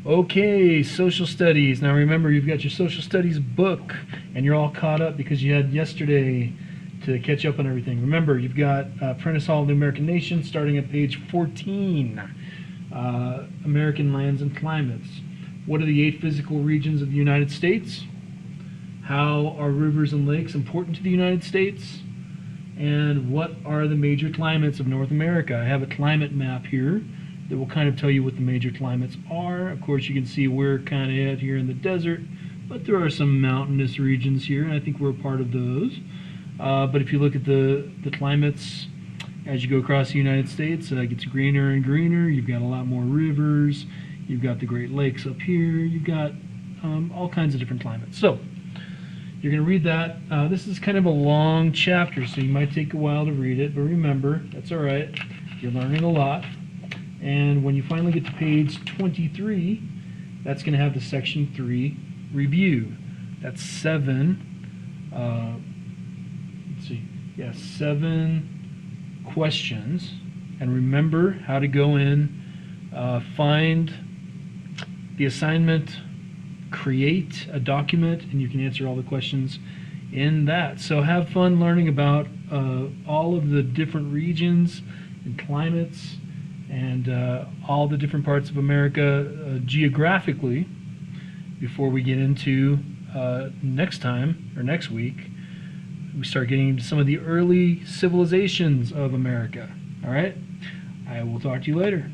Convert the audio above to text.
Okay, social studies. Now remember, you've got your social studies book, and you're all caught up because you had yesterday to catch up on everything. Remember, you've got Prentice Hall, The American Nation, starting at page 14. American lands and climates. What are the 8 physical regions of the United States? How are rivers and lakes important to the United States? And what are the major climates of North America? I have a climate map here that will kind of tell you what the major climates are. Of course, you can see we're kind of out here in the desert, but there are some mountainous regions here, and I think we're a part of those. But if you look at the climates as you go across the United States, it gets greener and greener. You've got a lot more rivers. You've got the Great Lakes up here. You've got all kinds of different climates. So you're going to read that. This is kind of a long chapter, so you might take a while to read it, but remember, that's all right. You're learning a lot. And when you finally get to page 23, that's going to have the section 3 review. That's 7, let's see, yeah, 7 questions. And remember how to go in, find the assignment, create a document, and you can answer all the questions in that. So have fun learning about all of the different regions and climates and all the different parts of America geographically before we get into next time, or next week, we start getting into some of the early civilizations of America. All right? I will talk to you later.